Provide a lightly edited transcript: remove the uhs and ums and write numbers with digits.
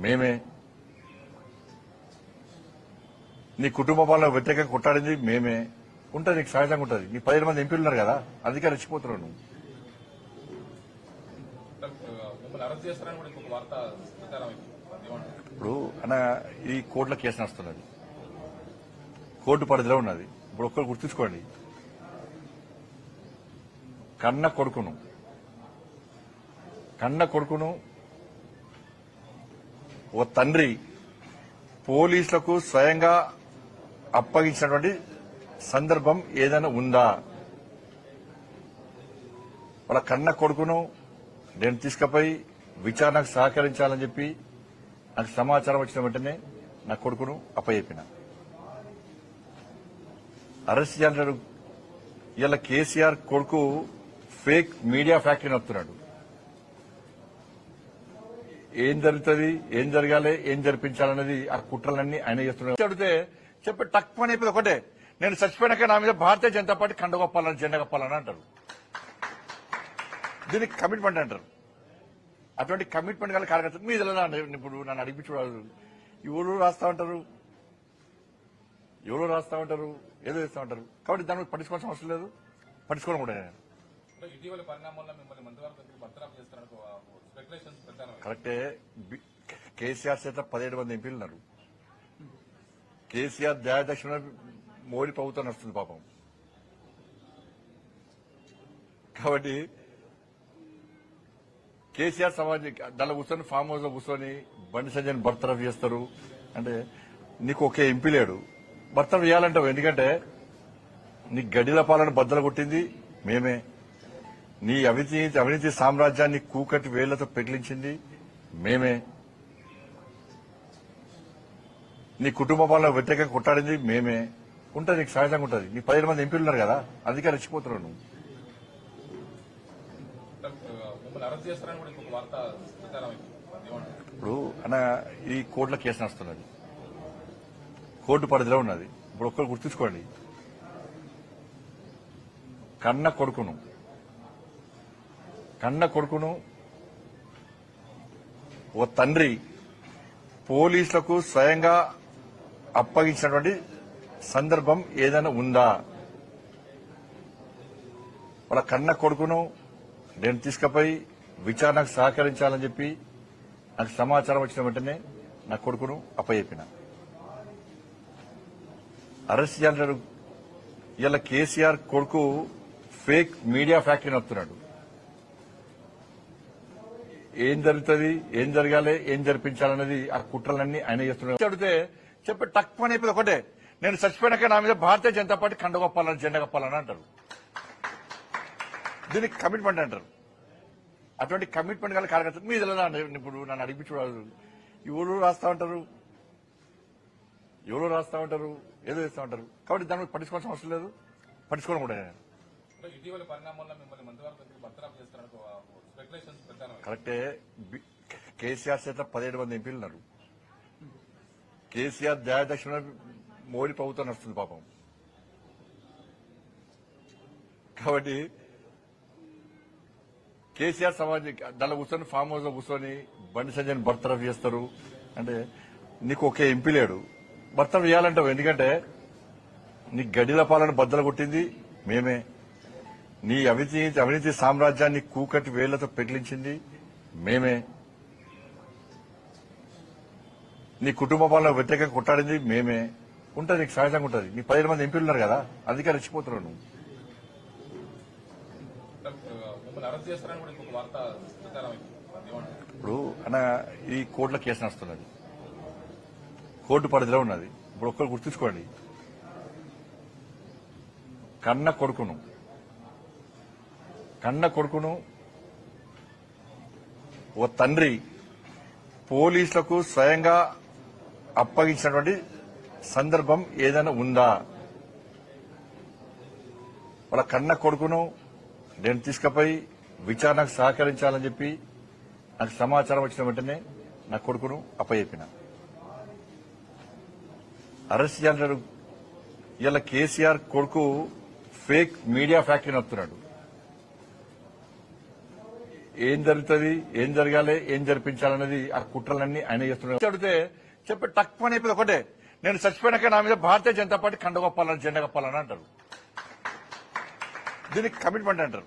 మేమే. నీ కుటుంబ పాలన వ్యతిరేకంగా కొట్టాడింది మేమే. ఉంటుంది, నీకు సహజంగా ఉంటుంది. నీ 15 మంది ఎంపీలు ఉన్నారు కదా, అందుకే రెచ్చిపోతున్నావు నువ్వు. ఇప్పుడు అన్న ఈ కోర్టులో కేసు నడుస్తున్నది, కోర్టు పరిధిలో ఉన్నది. ఇప్పుడు ఒక్కరు గుర్తుంచుకోండి, కన్న కొడుకును ఓ తండ్రి పోలీసులకు స్వయంగా అప్పగించినటువంటి సందర్భం ఏదైనా ఉందా? వాళ్ళ కన్న కొడుకును నేను తీసుకుపోయి విచారణకు సహకరించాలని చెప్పి నాకు సమాచారం వచ్చిన వెంటనే నా కొడుకును అప్పచెప్పిన. అరెస్ట్ చేయాలంటాడు. ఇలా కేసీఆర్ కొడుకు ఫేక్ మీడియా ఫ్యాక్టరీ నడుపుతున్నాడు. ఏం జరుగుతుంది, ఏం జరగాలి, ఏం జరిపించాలనేది ఆ కుట్రలన్నీ ఆయన చేస్తున్నాడు. అడిగితే చెప్పి టక్ అని అయిపోయింది ఒకటే, నేను చచ్చిపోయినాక నా మీద భారతీయ జనతా పార్టీ కండగొప్పాలని, జెండా కప్పాలని అంటారు. దీనికి కమిట్మెంట్ అంటారు. అటువంటి కమిట్మెంట్ గల కార్యకర్తలు మీద ఇప్పుడు నన్ను అడిగి చూడాలి. ఎవరు రాస్తా ఉంటారు, ఏదో చేస్తా ఉంటారు. కాబట్టి దాని మీద పట్టించుకోవాల్సిన అవసరం లేదు, పట్టించుకోవడం కూడా. ఇటీవల పరిణామాల్లో మిమ్మల్ని మంత్రివర్గం బర్తరఫ్ చేస్తారని స్పెక్యులేషన్స్ పెట్టాను. కరెక్టే. కేసీఆర్ చేత 17 మంది ఎంపీలు ఉన్నారు. కేసీఆర్ దయాదక్షిణ మోడీ ప్రభుత్వం నడుస్తుంది పాపం. కాబట్టి కేసీఆర్ సమాజం దానిలో కూర్చొని ఫామ్ హౌస్ లో కూర్చొని బండి సంజయ్ బర్తరఫ్ చేస్తారు అంటే నీకు ఒకే ఎంపీ లేడు, బర్తరఫ్ చేయాలంటావు. ఎందుకంటే నీ గడిల పాలన బద్దలు కొట్టింది మేమే. నీ అవినీతి సామ్రాజ్యాన్ని కూకటి వేళ్లతో పెకిలించింది మేమే. నీ కుటుంబ పాలన వ్యతిరేకంగా కొట్టాడింది మేమే. ఉంటుంది, నీకు సహజంగా ఉంటుంది. నీ 15 మంది ఎంపీలు ఉన్నారు కదా, అందుకే రెచ్చిపోతున్నావు నువ్వు. ఇప్పుడు అన్న ఈ కోర్టులో కేసు నడుస్తున్నది, కోర్టు పరిధిలో ఉన్నది. ఇప్పుడు ఒక్కరు గుర్తుంచుకోండి, కన్న కొడుకును ఓ తండ్రి పోలీసులకు స్వయంగా అప్పగించినటువంటి సందర్భం ఏదైనా ఉందా? వాళ్ళ కన్న కొడుకును నేను తీసుకుపోయి విచారణకు సహకరించాలని చెప్పి నాకు సమాచారం వచ్చిన వెంటనే నా కొడుకును అప్పచెప్పిన. అరెస్ట్ చేయాలంటాడు. ఇలా కేసీఆర్ కొడుకు ఫేక్ మీడియా ఫ్యాక్టరీ నడుపుతున్నాడు. ఏం జరుగుతుంది, ఏం జరగాలి, ఏం జరిపించాలనేది ఆ కుట్రలన్నీ ఆయన చేస్తున్నాడు. అడిగితే చెప్పి టక్ అని అయిపోయింది ఒకటే, నేను చచ్చిపోయినాక నా మీద భారతీయ జనతా పార్టీ కండగొప్పాలని, జెండా కప్పాలని అంటారు. దీనికి కమిట్మెంట్ అంటారు. అటువంటి కమిట్మెంట్ గల కార్యకర్తలు మీద ఇప్పుడు నన్ను అడిగి చూడాలి. ఎవరు రాస్తా ఉంటారు, ఏదో చేస్తా ఉంటారు. కాబట్టి దాని మీద పట్టించుకోవాల్సిన అవసరం లేదు, పట్టించుకోవడం కూడా. ఇటీవల పరిణామాల్లో మిమ్మల్ని మంత్రివర్గం బర్తరఫ్ చేస్తారని స్పెక్యులేషన్స్ పెట్టాను. కరెక్టే. కేసీఆర్ చేత 17 మంది ఎంపీలు ఉన్నారు. కేసీఆర్ దయాదక్షిణ మోడీ ప్రభుత్వం నడుస్తుంది పాపం. కాబట్టి కేసీఆర్ సమాజం దానిలో కూర్చొని ఫామ్ హౌస్ లో కూర్చొని బండి సంజయ్ బర్తరఫ్ చేస్తారు అంటే నీకు ఒకే ఎంపీ లేడు, బర్తరఫ్ చేయాలంటావు. ఎందుకంటే నీ గడిల పాలన బద్దలు కొట్టింది మేమే. నీ అవినీతి సామ్రాజ్యాన్ని కూకటి వేళ్లతో పెకిలించింది మేమే. నీ కుటుంబ పాలన వ్యతిరేకంగా కొట్టాడింది మేమే. ఉంటుంది, నీకు సహజంగా ఉంటుంది. నీ 15 మంది ఎంపీలు ఉన్నారు కదా, అందుకే రెచ్చిపోతున్నావు నువ్వు. ఇప్పుడు అన్న ఈ కోర్టులో కేసు నడుస్తున్నది, కోర్టు పరిధిలో ఉన్నది. ఇప్పుడు ఒక్కరు గుర్తుంచుకోండి, కన్న కొడుకును ఓ తండ్రి పోలీసులకు స్వయంగా అప్పగించినటువంటి సందర్భం ఏదైనా ఉందా? వాళ్ళ కన్న కొడుకును నేను తీసుకుపోయి విచారణకు సహకరించాలని చెప్పి నాకు సమాచారం వచ్చిన వెంటనే నా కొడుకును అప్పచెప్పిన. అరెస్ట్ చేయాలంటాడు. ఇలా కేసీఆర్ కొడుకు ఫేక్ మీడియా ఫ్యాక్టరీ నడుపుతున్నాడు. ఏం జరుగుతుంది, ఏం జరగాలి, ఏం జరిపించాలనేది ఆ కుట్రలన్నీ ఆయన చేస్తున్నారు. అడిగితే చెప్పి టక్ అని అయిపోయింది ఒకటే, నేను చచ్చిపోయినాక నా మీద భారతీయ జనతా పార్టీ కండ కప్పాలని, జెండా కప్పాలని అంటారు. దీనికి కమిట్మెంట్ అంటారు.